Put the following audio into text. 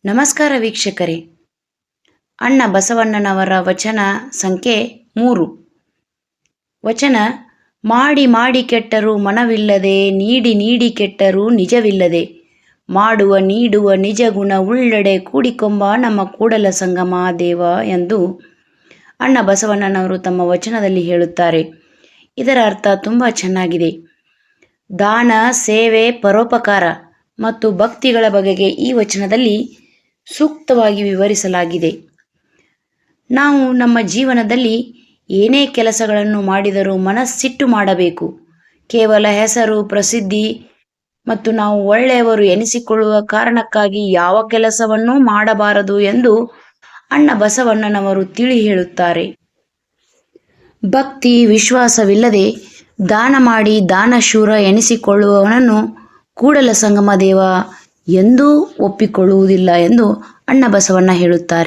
ನಮಸ್ಕಾರ ವೀಕ್ಷಕರೇ. ಅಣ್ಣ ಬಸವಣ್ಣನವರ ವಚನ ಸಂಖ್ಯೆ 3. ವಚನ: ಮಾಡಿ ಮಾಡಿ ಕೆಟ್ಟರೂ ಮನವಿಲ್ಲದೆ, ನೀಡಿ ನೀಡಿ ಕೆಟ್ಟರೂ ನಿಜವಿಲ್ಲದೆ, ಮಾಡುವ ನೀಡುವ ನಿಜ ಗುಣ ಉಳ್ಳಡೆ ಕೂಡಿಕೊಂಬ ನಮ್ಮ ಕೂಡಲ ಸಂಗಮ ದೇವ ಎಂದು ಅಣ್ಣ ಬಸವಣ್ಣನವರು ತಮ್ಮ ವಚನದಲ್ಲಿ ಹೇಳುತ್ತಾರೆ. ಇದರ ಅರ್ಥ ತುಂಬ ಚೆನ್ನಾಗಿದೆ. ದಾನ, ಸೇವೆ, ಪರೋಪಕಾರ ಮತ್ತು ಭಕ್ತಿಗಳ ಬಗೆಗೆ ಈ ವಚನದಲ್ಲಿ ಸೂಕ್ತವಾಗಿ ವಿವರಿಸಲಾಗಿದೆ. ನಾವು ನಮ್ಮ ಜೀವನದಲ್ಲಿ ಏನೇ ಕೆಲಸಗಳನ್ನು ಮಾಡಿದರೂ ಮನಸ್ಸಿಟ್ಟು ಮಾಡಬೇಕು. ಕೇವಲ ಹೆಸರು, ಪ್ರಸಿದ್ಧಿ ಮತ್ತು ನಾವು ಒಳ್ಳೆಯವರು ಎನಿಸಿಕೊಳ್ಳುವ ಕಾರಣಕ್ಕಾಗಿ ಯಾವ ಕೆಲಸವನ್ನೂ ಮಾಡಬಾರದು ಎಂದು ಅಣ್ಣ ಬಸವಣ್ಣನವರು ತಿಳಿ ಹೇಳುತ್ತಾರೆ. ಭಕ್ತಿ ವಿಶ್ವಾಸವಿಲ್ಲದೆ ದಾನ ಮಾಡಿ ದಾನಶೂರ ಎನಿಸಿಕೊಳ್ಳುವವನನ್ನು ಕೂಡಲ ಸಂಗಮ ದೇವ ಎಂದೂ ಒಪ್ಪಿಕೊಳ್ಳುವುದಿಲ್ಲ ಎಂದು ಅಣ್ಣ ಬಸವಣ್ಣ ಹೇಳುತ್ತಾರೆ.